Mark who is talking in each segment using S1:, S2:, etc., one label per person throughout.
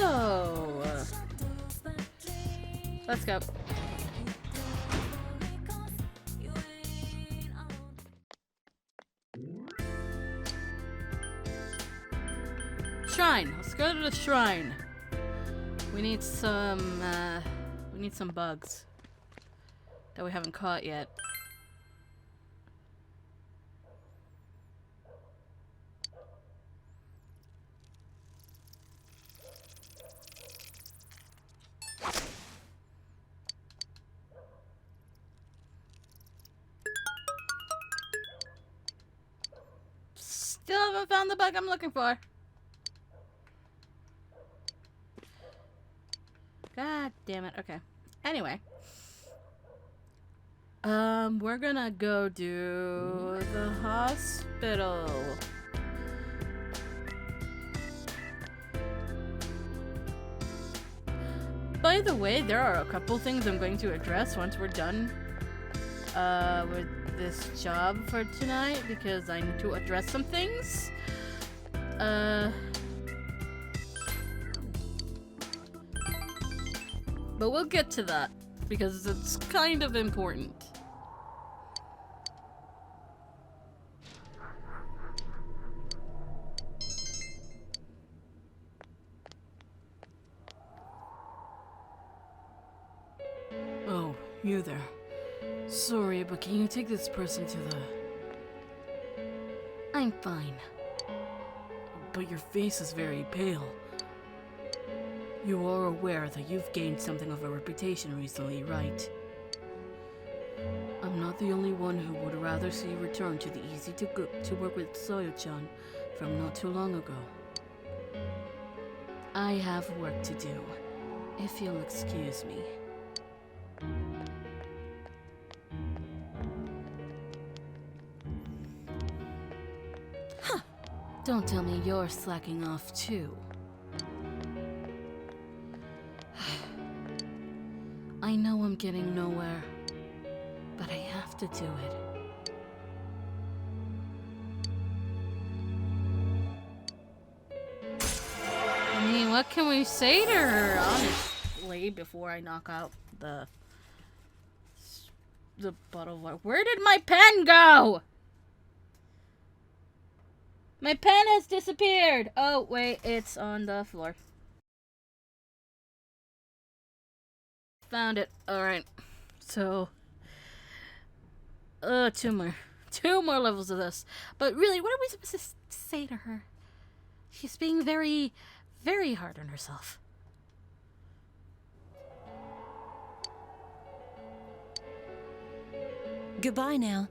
S1: So, let's go. Shrine. Let's go to the shrine. We need some bugs that we haven't caught yet. Still haven't found the bug I'm looking for. God damn it. Okay. Anyway. We're gonna go do the hospital. By the way, there are a couple things I'm going to address once we're done with this job for tonight, because I need to address some things. But we'll get to that, because it's kind of important. Oh, you there. Sorry, but can you take this person to the... I'm fine. But your face is very pale. You are aware that you've gained something of a reputation recently, right? I'm not the only one who would rather see you return to the easy to work with Soyo-chan from not too long ago. I have work to do, if you'll excuse me. Huh! Don't tell me you're slacking off too. I know I'm getting nowhere, but I have to do it. I mean, what can we say to her, honestly, before I knock out the bottle of water? Where did my pen go? My pen has disappeared! Oh, wait, it's on the floor. Found it. Alright. So, two more levels of this. But really, what are we supposed to say to her? She's being very, very hard on herself.
S2: Goodbye now.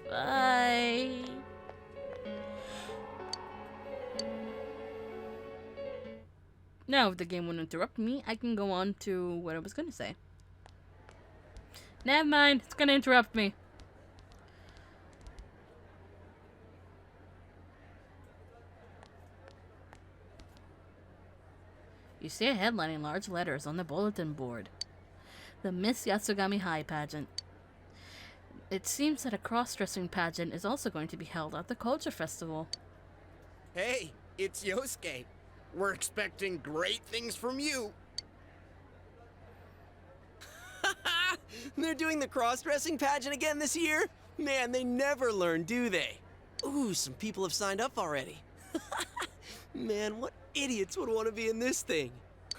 S1: Bye. Now, if the game won't interrupt me, I can go on to what I was going to say. Never mind, it's going to interrupt me. You see a headline in large letters on the bulletin board. The Miss Yatsugami High Pageant. It seems that a cross-dressing pageant is also going to be held at the Culture Festival.
S3: Hey, it's Yosuke. We're expecting great things from you.
S4: They're doing the cross-dressing pageant again this year? Man, they never learn, do they? Ooh, some people have signed up already. Man, what idiots would want to be in this thing?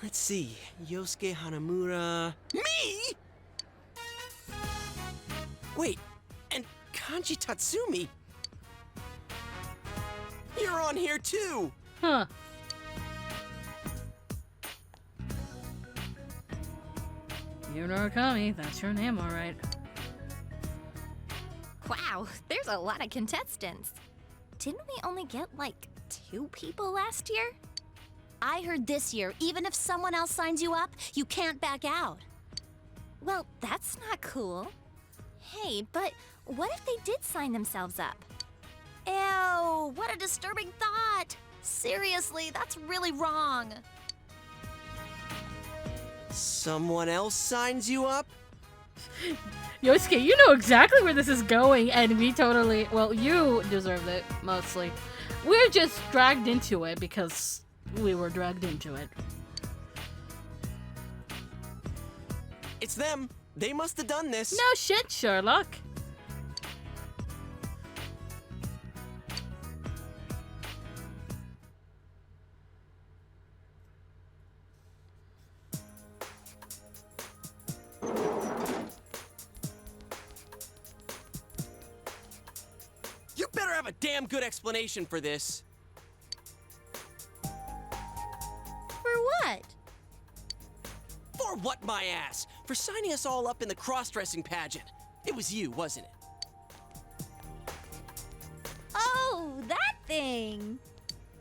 S4: Let's see, Yosuke Hanamura... Me?! Wait, and Kanji Tatsumi? You're on here too!
S1: Huh. Murakami, that's your name, alright.
S2: Wow, there's a lot of contestants. Didn't we only get like 2 people last year? I heard this year, even if someone else signs you up, you can't back out. Well, that's not cool. Hey, but what if they did sign themselves up? Ew, what a disturbing thought. Seriously, that's really wrong.
S4: Someone else signs you up?
S1: Yosuke, you know exactly where this is going, and we totally... Well, you deserved it, mostly. We're just dragged into it because we were dragged into it.
S4: It's them. They must have done this.
S1: No shit, Sherlock.
S4: You better have a damn good explanation for this.
S2: For what?
S4: For what, my ass? For signing us all up in the cross-dressing pageant. It was you, wasn't it?
S2: Oh, that thing.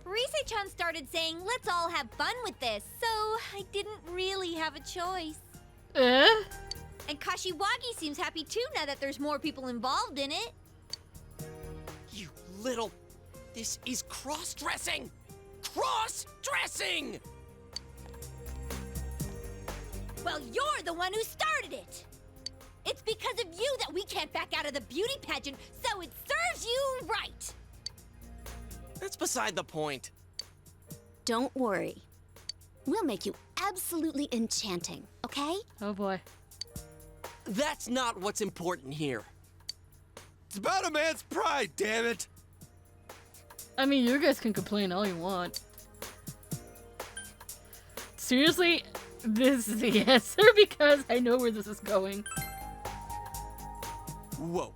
S2: Rise-chan started saying, let's all have fun with this, so I didn't really have a choice. And Kashiwagi seems happy too now that there's more people involved in it.
S4: You little... This is cross-dressing! Cross-dressing!
S2: Well, you're the one who started it. It's because of you that we can't back out of the beauty pageant, so it serves you right.
S4: That's beside the point.
S5: Don't worry. We'll make you absolutely enchanting, okay?
S1: Oh boy.
S4: That's not what's important here.
S6: It's about a man's pride, damn it!
S1: I mean, you guys can complain all you want. Seriously, this is the answer because I know where this is going.
S4: Whoa.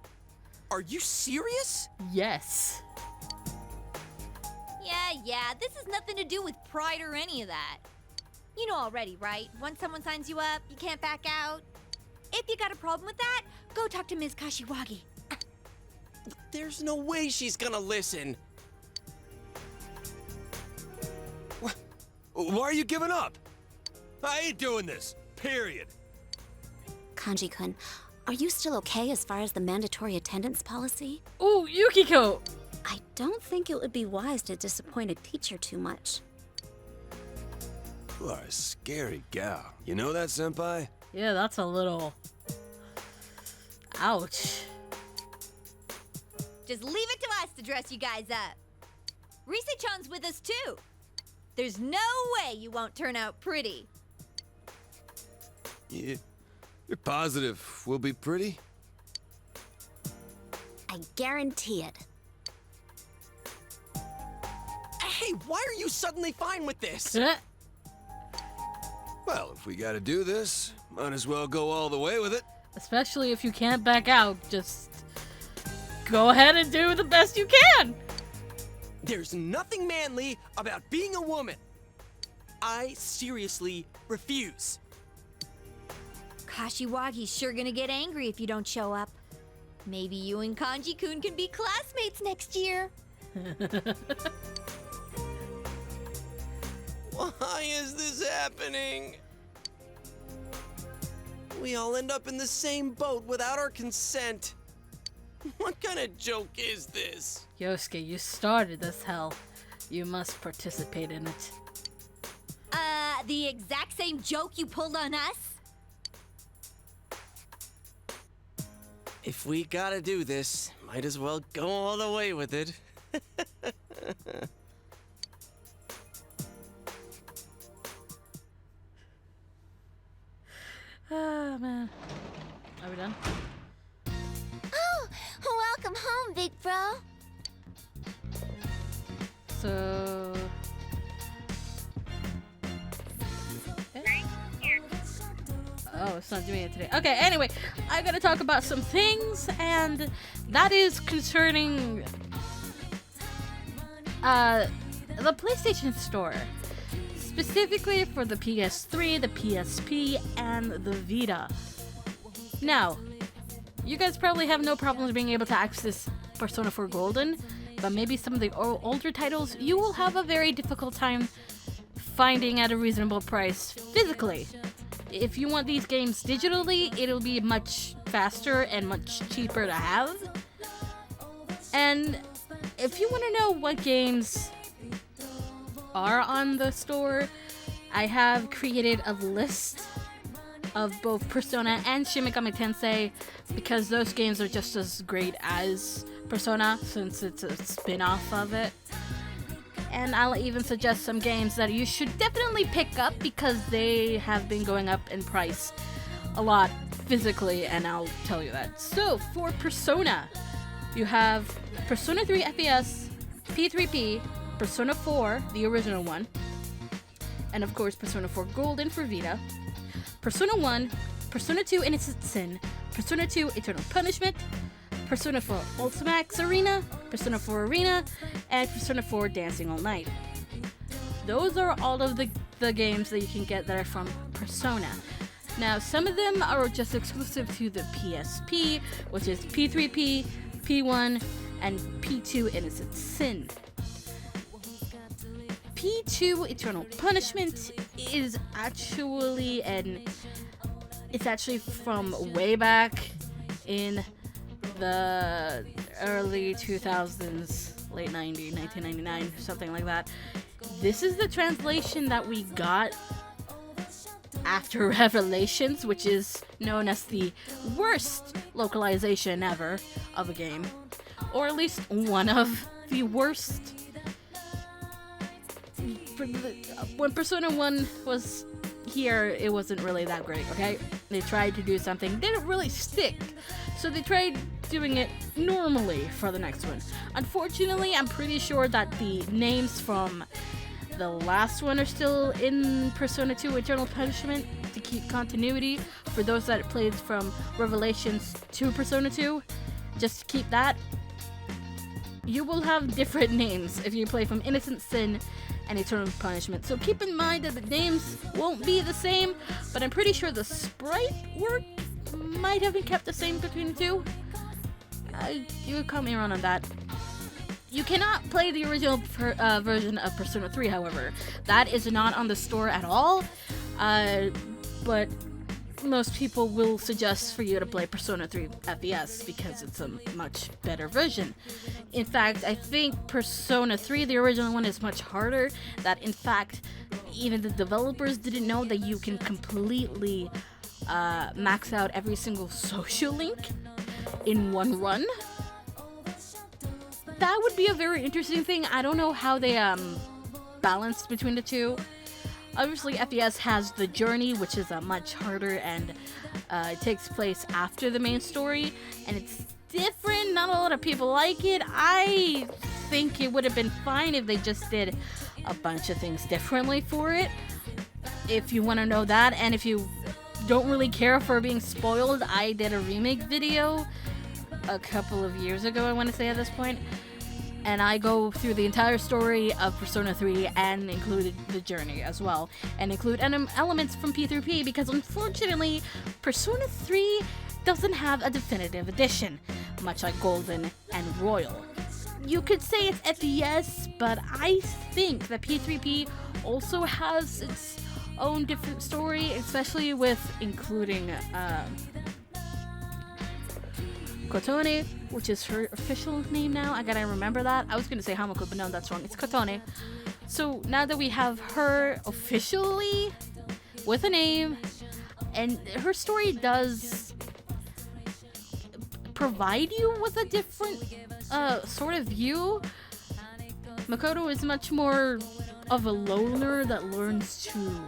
S4: Are you serious?
S1: Yes.
S2: Yeah, this has nothing to do with pride or any of that. You know already, right? Once someone signs you up, you can't back out. If you got a problem with that, go talk to Ms. Kashiwagi.
S4: There's no way she's gonna listen.
S6: Why are you giving up? I ain't doing this. Period.
S5: Kanji-kun, are you still okay as far as the mandatory attendance policy?
S1: Ooh, Yukiko!
S5: I don't think it would be wise to disappoint a teacher too much.
S6: You are a scary gal. You know that, senpai?
S1: Yeah, that's a little... Ouch.
S2: Just leave it to us to dress you guys up. Rise-chan's with us too. There's no way you won't turn out pretty.
S6: You're positive we'll be pretty?
S5: I guarantee it.
S4: Hey, why are you suddenly fine with this?
S6: Well, if we gotta do this, might as well go all the way with it.
S1: Especially if you can't back out, just go ahead and do the best you can.
S4: There's nothing manly about being a woman. I seriously refuse.
S2: Kashiwagi's sure gonna get angry if you don't show up. Maybe you and Kanji-kun can be classmates next year.
S4: Why is this happening? We all end up in the same boat without our consent. What kind of joke is this?
S1: Yosuke, you started this hell. You must participate in it.
S2: The exact same joke you pulled on us?
S4: If we gotta do this, might as well go all the way with it.
S1: Ah, man. Are we done?
S2: Oh, welcome home, big bro.
S1: So... Oh, it's not doing it today. Okay, anyway, I'm gonna talk about some things, and that is concerning the PlayStation Store. Specifically for the PS3, the PSP, and the Vita. Now, you guys probably have no problems being able to access Persona 4 Golden, but maybe some of the older titles you will have a very difficult time finding at a reasonable price physically. If you want these games digitally, it'll be much faster and much cheaper to have. And if you want to know what games are on the store, I have created a list of both Persona and Shin Megami Tensei because those games are just as great as Persona since it's a spin-off of it. And I'll even suggest some games that you should definitely pick up because they have been going up in price a lot physically, and I'll tell you that. So, for Persona, you have Persona 3 FES, P3P, Persona 4, the original one, and of course Persona 4 Golden for Vita, Persona 1, Persona 2 Innocent Sin, Persona 2 Eternal Punishment, Persona 4 Ultimax Arena, Persona 4 Arena, and Persona 4 Dancing All Night. Those are all of the games that you can get that are from Persona. Now, some of them are just exclusive to the PSP, which is P3P, P1, and P2 Innocent Sin. P2 Eternal Punishment is actually it's actually from way back in the early 2000s, late 90s, 1999, something like that. This is the translation that we got after Revelations, which is known as the worst localization ever of a game, or at least one of the worst. When Persona 1 was here, it wasn't really that great, okay? They tried to do something, didn't really stick, so they tried doing it normally for the next one. Unfortunately, I'm pretty sure that the names from the last one are still in Persona 2 Eternal Punishment to keep continuity for those that played from Revelations to Persona 2. Just to keep that. You will have different names if you play from Innocent Sin and Eternal Punishment. So keep in mind that the names won't be the same, but I'm pretty sure the sprite work might have been kept the same between the two. You call me wrong on that. You cannot play the original version of Persona 3, however. That is not on the store at all, but most people will suggest for you to play Persona 3 FES because it's a much better version. In fact, I think Persona 3, the original one, is much harder. That, in fact, even the developers didn't know that you can completely max out every single social link in one run. That would be a very interesting thing. I don't know how they balanced between the two. Obviously, FES has the journey, which is much harder, and it takes place after the main story, and it's different. Not a lot of people like it. I think it would have been fine if they just did a bunch of things differently for it. If you want to know that, and if you don't really care for being spoiled, I did a remake video a couple of years ago, I want to say at this point, and I go through the entire story of Persona 3 and included the journey as well, and include elements from P3P, because unfortunately Persona 3 doesn't have a definitive edition, much like Golden and Royal. You could say it's FES, but I think that P3P also has its own different story, especially with including Kotone, which is her official name now. I gotta remember that. I was gonna say Hamako, but no, that's wrong. It's Kotone. So now that we have her officially with a name, and her story does provide you with a different sort of view. Makoto is much more of a loner that learns to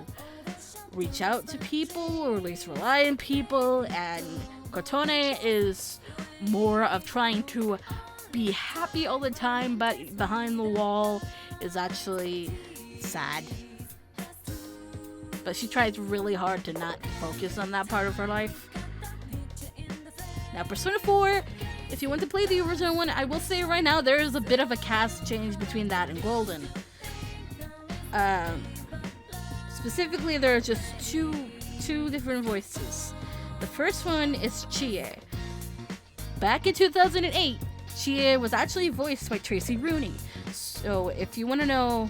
S1: reach out to people, or at least rely on people, and Kotone is more of trying to be happy all the time, but behind the wall is actually sad. But she tries really hard to not focus on that part of her life. Now, Persona 4, if you want to play the original one, I will say right now there is a bit of a cast change between that and Golden. Specifically, there are just two different voices. The first one is Chie. Back in 2008, Chie was actually voiced by Tracy Rooney. So if you want to know,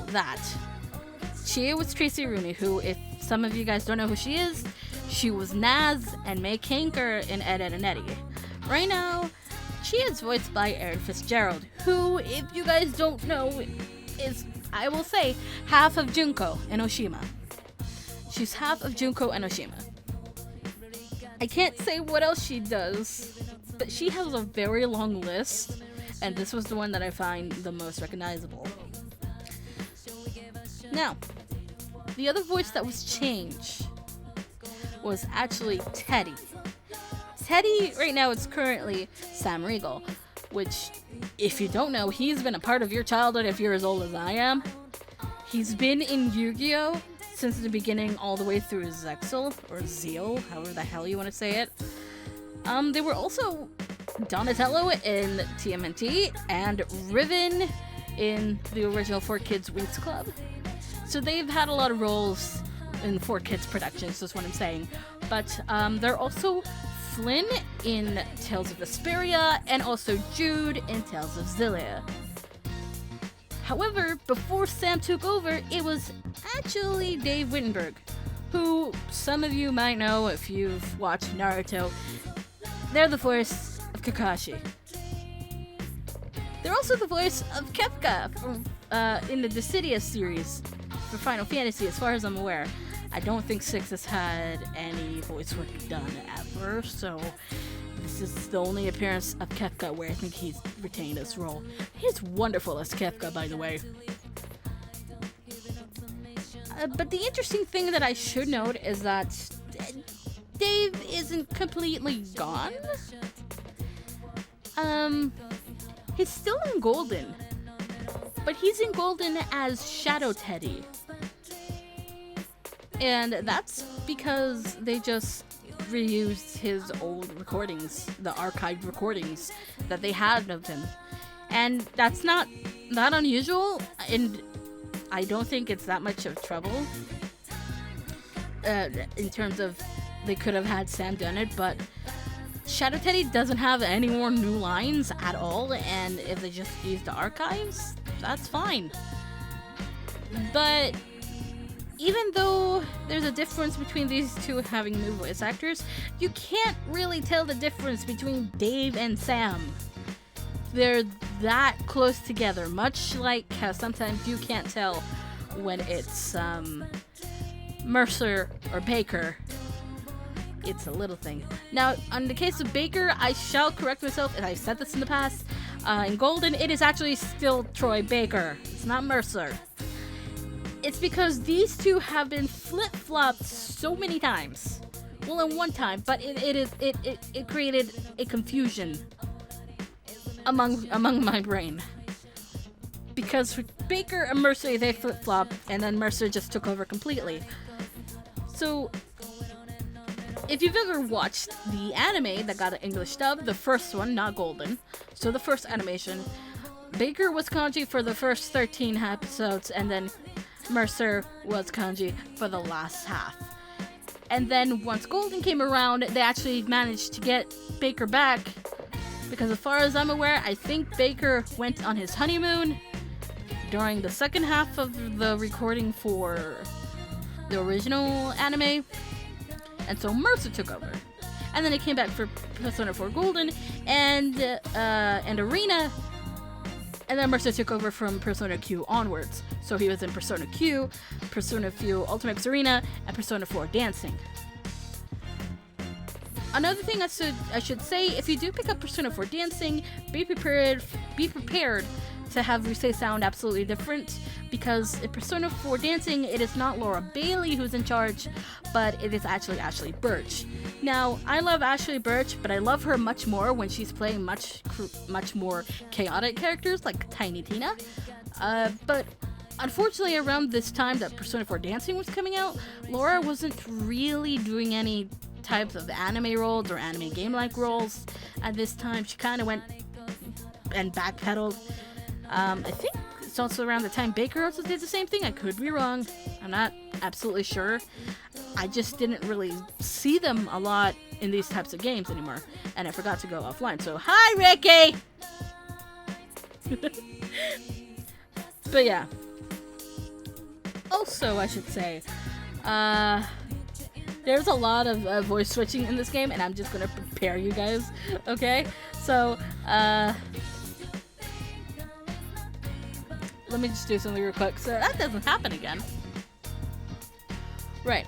S1: that. Chie was Tracy Rooney, who, if some of you guys don't know who she is, she was Naz and May Kanker in Ed, Edd n Eddy. Right now, Chie is voiced by Erin Fitzgerald, who, if you guys don't know, is, I will say, half of Junko and Oshima. She's half of Junko and Oshima. I can't say what else she does, but she has a very long list, and this was the one that I find the most recognizable. Now, the other voice that was changed was actually Teddy. Teddy, right now, it's currently Sam Riegel, which, if you don't know, he's been a part of your childhood if you're as old as I am. He's been in Yu-Gi-Oh! Since the beginning all the way through Zexal, or Zeal, however the hell you want to say it. They were also Donatello in TMNT, and Riven in the original 4Kids Winx Club. So they've had a lot of roles in 4Kids productions, is what I'm saying. But they're also Flynn in Tales of Vesperia, and also Jude in Tales of Xillia. However, before Sam took over, it was actually Dave Wittenberg, who some of you might know if you've watched Naruto. They're the voice of Kakashi. They're also the voice of Kefka from, in the Dissidia series for Final Fantasy, as far as I'm aware. I don't think 6 has had any voice work done ever, so this is the only appearance of Kefka where I think he's retained his role. He's wonderful as Kefka, by the way. But the interesting thing that I should note is that Dave isn't completely gone. He's still in Golden, but he's in Golden as Shadow Teddy. And that's because they just reused his old recordings, the archived recordings that they had of him. And that's not unusual, and I don't think it's that much of trouble in terms of they could have had Sam done it, but Shadow Teddy doesn't have any more new lines at all, and if they just use the archives, that's fine. But even though there's a difference between these two having new voice actors, you can't really tell the difference between Dave and Sam. They're that close together, much like how sometimes you can't tell when it's Mercer or Baker. It's a little thing. Now, on the case of Baker, I shall correct myself, and I've said this in the past. In Golden, it is actually still Troy Baker. It's not Mercer. It's because these two have been flip-flopped so many times. Well, in one time, but it created a confusion among my brain. Because with Baker and Mercer, they flip-flopped, and then Mercer just took over completely. So, if you've ever watched the anime that got an English dub, the first one, not Golden, so the first animation, Baker was kanji for the first 13 episodes, and then Mercer was kanji for the last half. And then once Golden came around, they actually managed to get Baker back, because as far as I'm aware, I think Baker went on his honeymoon during the second half of the recording for the original anime. And so Mercer took over. And then it came back for Persona 4 Golden and Arena. And then Mercer took over from Persona Q onwards. So he was in Persona Q, Persona Q Ultimate X Arena, and Persona 4 Dancing. Another thing I should say, if you do pick up Persona 4 Dancing, be prepared to have Risei sound absolutely different, because in Persona 4 Dancing, it is not Laura Bailey who's in charge, but it is actually Ashley Birch. Now, I love Ashley Birch, but I love her much more when she's playing much more chaotic characters like Tiny Tina. But unfortunately, around this time that Persona 4 Dancing was coming out, Laura wasn't really doing any types of anime roles or anime game-like roles. At this time, she kind of went and backpedaled. I think it's also around the time Baker also did the same thing. I could be wrong. I'm not absolutely sure. I just didn't really see them a lot in these types of games anymore. And I forgot to go offline. So, hi, Ricky! But yeah. Also, I should say, there's a lot of voice switching in this game, and I'm just gonna prepare you guys, okay? So, let me just do something real quick so that doesn't happen again. Right.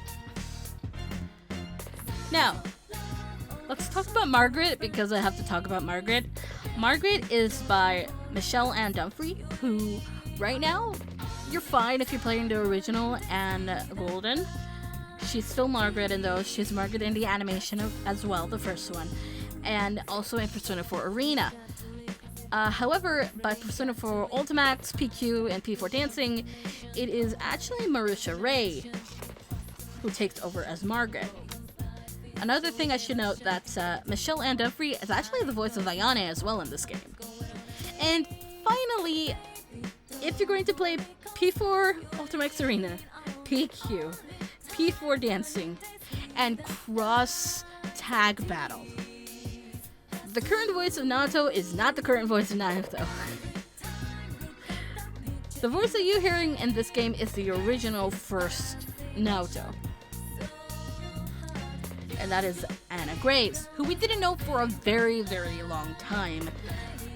S1: Now, let's talk about Margaret, because I have to talk about Margaret. Margaret is by Michelle Ann Dunphy, who right now you're fine if you're playing the original and Golden. She's still Margaret in those. She's Margaret in the animation as well, the first one, and also in Persona 4 Arena. However, by Persona 4 Ultimax, PQ, and P4 Dancing, it is actually Marisha Ray who takes over as Margaret. Another thing I should note that Michelle Ann Dunphy is actually the voice of Ayane as well in this game. And finally, if you're going to play P4 Ultimax Arena, PQ, P4 Dancing, and Cross Tag Battle, the current voice of Naoto is not the current voice of Naoto. The voice that you're hearing in this game is the original first Naoto. And that is Anna Graves, who we didn't know for a very, very long time.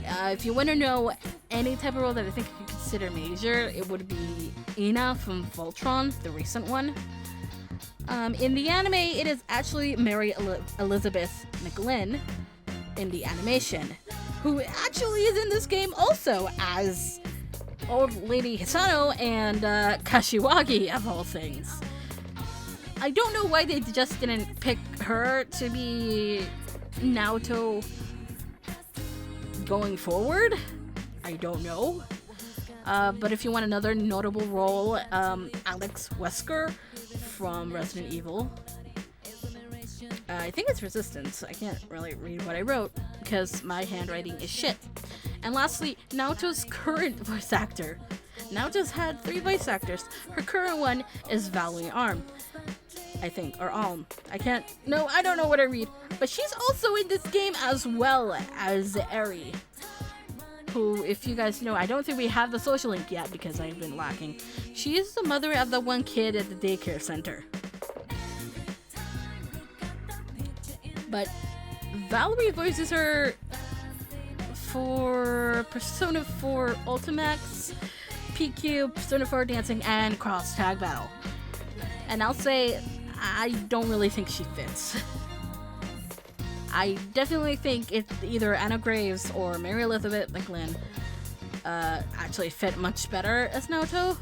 S1: If you want to know any type of role that I think you could consider major, it would be Ina from Voltron, the recent one. In the anime, it is actually Mary Elizabeth McGlynn in the animation, who actually is in this game also as Old Lady Hisano and Kashiwagi, of all things. I don't know why they just didn't pick her to be Naoto going forward. I don't know. But if you want another notable role, Alex Wesker from Resident Evil. I think it's Resistance. I can't really read what I wrote because my handwriting is shit. And lastly, Naoto's current voice actor. Naoto's had 3 voice actors. Her current one is Valerie Arm, I think, or Alm. I don't know what I read. But she's also in this game as well as Eri, who, if you guys know, I don't think we have the social link yet because I've been lacking. She is the mother of the one kid at the daycare center. But Valerie voices her for Persona 4 Ultimax, PQ, Persona 4 Dancing, and Cross Tag Battle. And I'll say, I don't really think she fits. I definitely think it's either Anna Graves or Mary Elizabeth McGlynn actually fit much better as Naoto.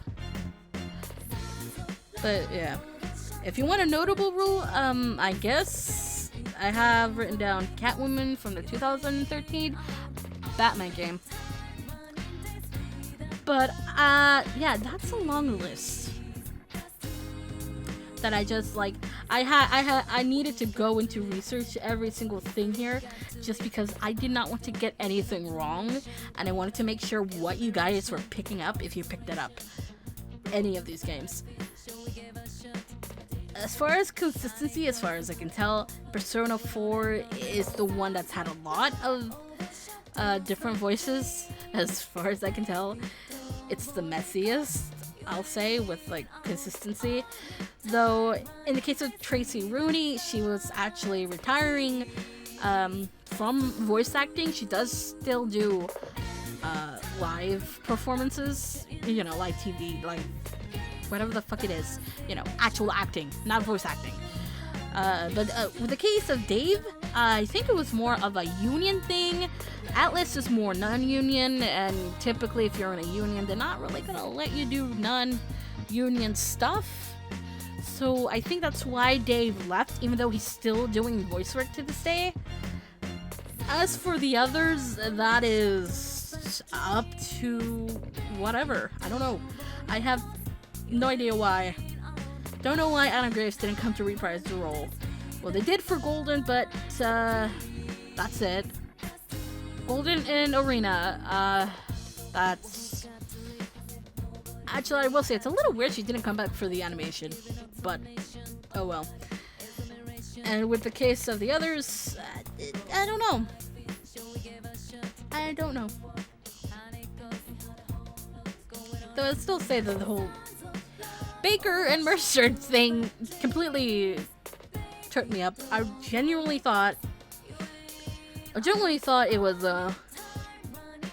S1: But yeah, if you want a notable role, I guess I have written down Catwoman from the 2013 Batman game. But yeah, that's a long list that I just like. I needed to go into research every single thing here just because I did not want to get anything wrong, and I wanted to make sure what you guys were picking up if you picked it up. Any of these games. As far as consistency, as far as I can tell, Persona 4 is the one that's had a lot of different voices. As far as I can tell, it's the messiest, I'll say, with like consistency. Though in the case of Tracy Rooney, she was actually retiring from voice acting. She does still do live performances, you know, live TV, like whatever the fuck it is, you know, actual acting, not voice acting. But with the case of Dave, I think it was more of a union thing. Atlas is more non-union, and typically if you're in a union, they're not really gonna let you do non-union stuff. So I think that's why Dave left, even though he's still doing voice work to this day. As for the others, that is up to whatever. I don't know. I have no idea why. Don't know why Anna Graves didn't come to reprise the role. Well, they did for Golden, but that's it. Golden and Arena, that's... Actually, I will say, it's a little weird she didn't come back for the animation, but oh well. And with the case of the others, I don't know. I don't know. Though I'd still say that the whole Baker and Mercer thing completely tripped me up. I genuinely thought it was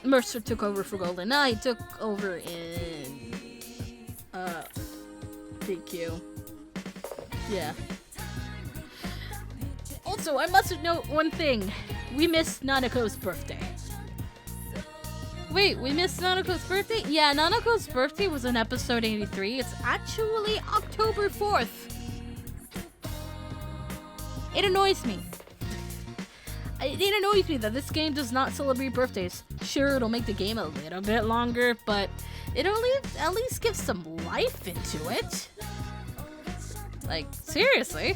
S1: Mercer took over for Golden Knight, took over in DQ. Yeah. Also, I must note one thing. We missed Nanako's birthday. Wait, we missed Nanako's birthday? Yeah, Nanako's birthday was in episode 83. It's actually October 4th. It annoys me. It annoys me that this game does not celebrate birthdays. Sure, it'll make the game a little bit longer, but it'll at least give some life into it. Like, seriously.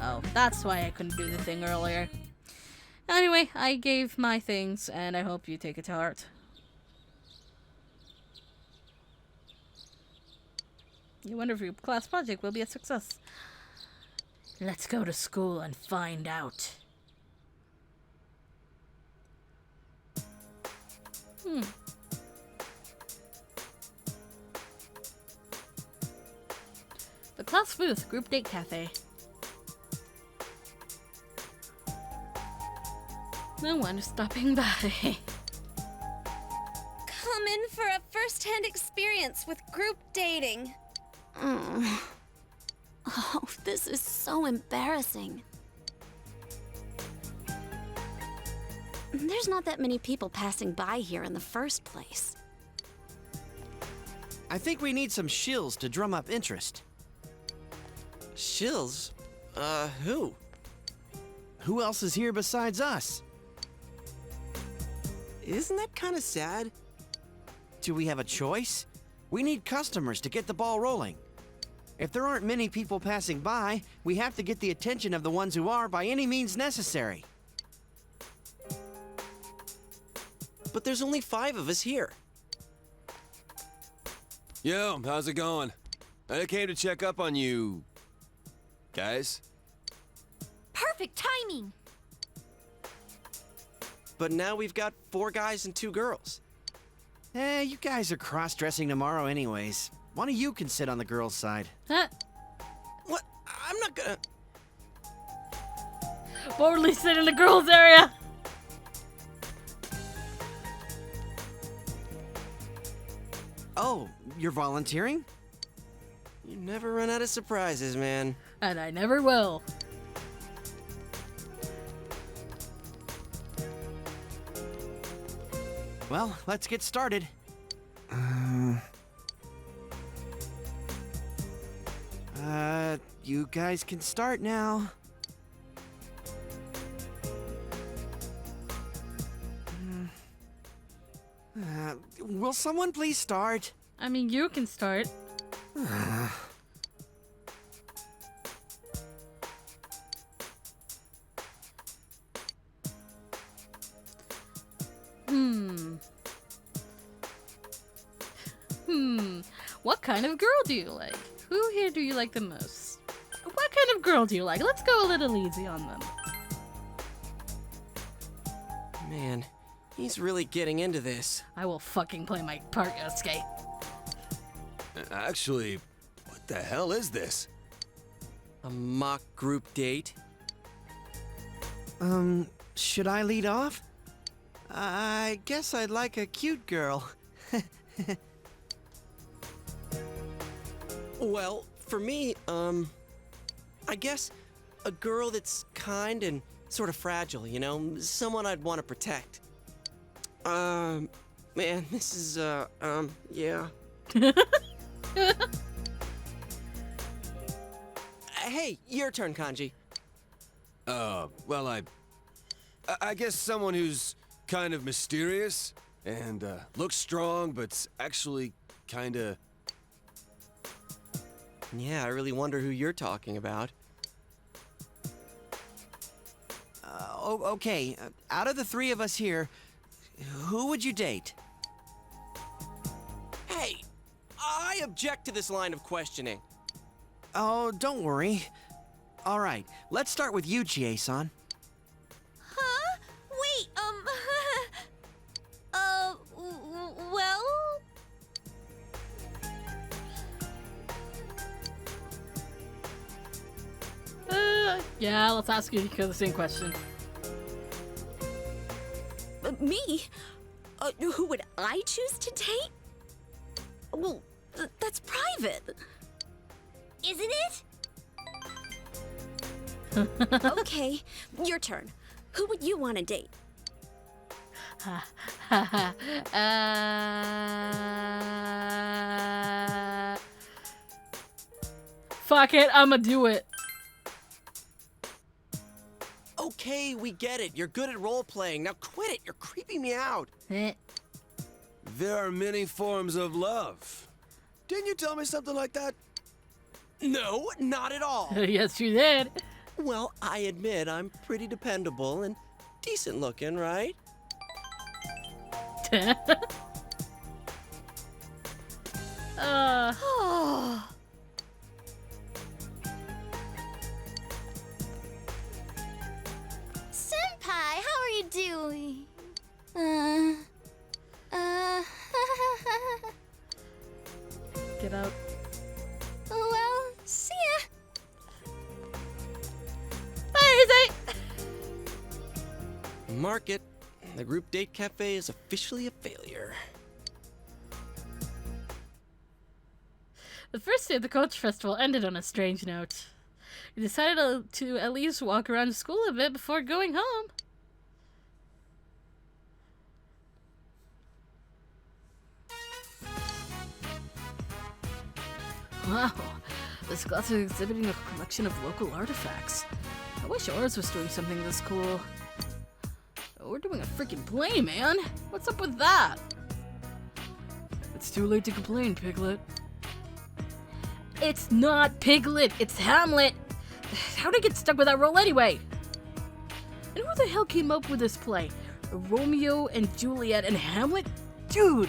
S1: Oh, that's why I couldn't do the thing earlier. Anyway, I gave my things, and I hope you take it to heart. You wonder if your class project will be a success. Let's go to school and find out. The class booth, group date cafe. No one is stopping by.
S7: Come in for a first-hand experience with group dating.
S5: Oh, this is so embarrassing. There's not that many people passing by here in the first place.
S4: I think we need some shills to drum up interest. Shills? Who? Who else is here besides us? Isn't that kind of sad? Do we have a choice? We need customers to get the ball rolling. If there aren't many people passing by, we have to get the attention of the ones who are by any means necessary. But there's only 5 of us here.
S6: Yo, how's it going? I came to check up on you... guys?
S2: Perfect timing!
S4: But now we've got 4 guys and 2 girls. You guys are cross-dressing tomorrow anyways. One of you can sit on the girls' side.
S1: Huh?
S4: What? I'm not gonna...
S1: Boldly sit in the girls' area.
S4: Oh, you're volunteering? You never run out of surprises, man.
S1: And I never will.
S4: Well, let's get started. You guys can start now. Will someone please start?
S1: I mean, you can start. What kind of girl do you like? Who here do you like the most? What kind of girl do you like? Let's go a little easy on them.
S4: Man, he's really getting into this.
S1: I will fucking play my part, Yosuke.
S6: Actually, what the hell is this?
S4: A mock group date? Should I lead off? I guess I'd like a cute girl. Well, for me, I guess a girl that's kind and sort of fragile, you know? Someone I'd want to protect. Man, this is, yeah. Hey, your turn, Kanji.
S6: Well, I guess someone who's kind of mysterious and, looks strong, but's actually kinda...
S4: Yeah, I really wonder who you're talking about. Okay, out of the 3 of us here, who would you date? Hey, I object to this line of questioning. Oh, don't worry. All right, let's start with you, Chie-san.
S7: Huh? Wait, well...
S1: Yeah, let's ask you the same question.
S5: Me? Who would I choose to date? Well, that's private.
S7: Isn't it?
S5: Okay, your turn. Who would you want to date?
S1: Fuck it, I'ma do it.
S4: Okay, we get it. You're good at role-playing. Now quit it. You're creeping me out.
S1: Eh.
S6: There are many forms of love. Didn't you tell me something like that?
S4: No, not at all.
S1: Yes, you did.
S4: Well, I admit I'm pretty dependable and decent looking, right?
S2: Oh. Senpai, how are you doing?
S1: Get out.
S2: Well, see ya.
S1: Bye,
S4: Market, the group date cafe is officially a failure.
S1: The first day of the Culture Festival ended on a strange note. We decided to at least walk around the school a bit before going home. Wow, this class is exhibiting a collection of local artifacts. I wish ours was doing something this cool. We're doing a freaking play, man. What's up with that? It's too late to complain, Piglet. It's not Piglet, it's Hamlet. How'd I get stuck with that role anyway? And who the hell came up with this play? Romeo and Juliet and Hamlet? Dude!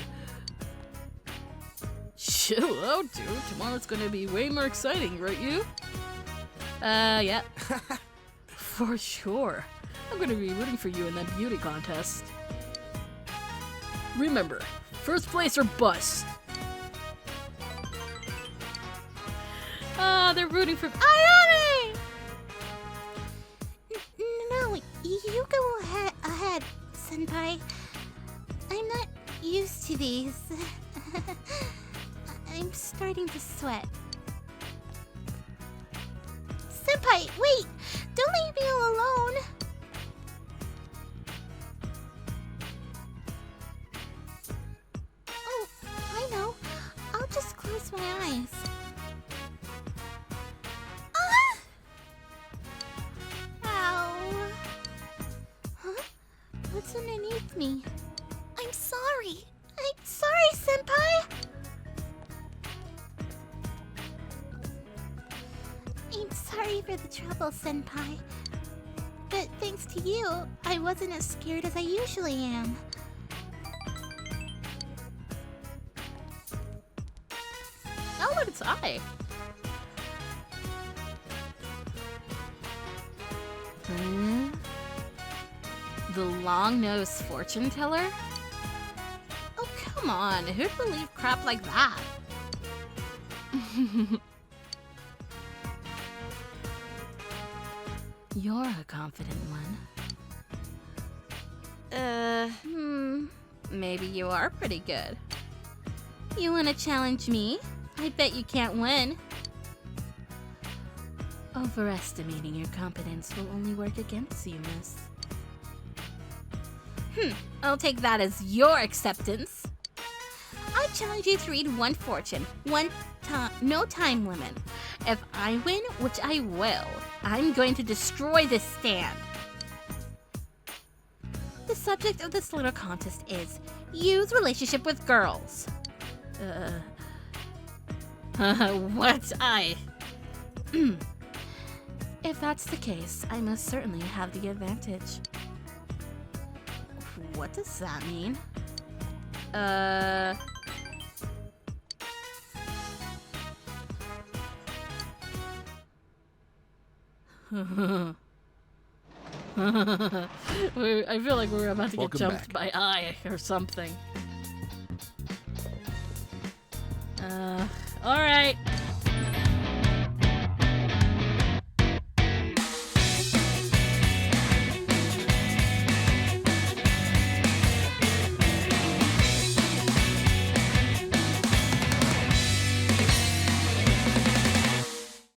S1: Chill out, dude. Tomorrow's gonna be way more exciting, right you? Yeah. For sure. I'm gonna be rooting for you in that beauty contest. Remember, first place or bust. They're rooting for Ayami!
S5: No, you go ahead, Senpai. I'm not used to these. I'm starting to sweat. Senpai, wait! Don't leave me all alone! Oh, I know. I'll just close my eyes. Ow. Huh? What's underneath me? I'm sorry. I'm sorry, Senpai. I'm sorry for the trouble, Senpai. But thanks to you, I wasn't as scared as I usually am.
S1: Oh, look, it's I. The long-nosed fortune teller? Oh, come on. Who'd believe crap like that? You're a confident one. Maybe you are pretty good. You wanna challenge me? I bet you can't win. Overestimating your competence will only work against you, miss. I'll take that as your acceptance. I challenge you to read one fortune, no time limit. If I win, which I will, I'm going to destroy this stand. The subject of this little contest is Yu's relationship with girls. What? If that's the case, I most certainly have the advantage. What does that mean? I feel like we're about to
S6: Welcome
S1: get jumped
S6: back.
S1: by I or something. Alright.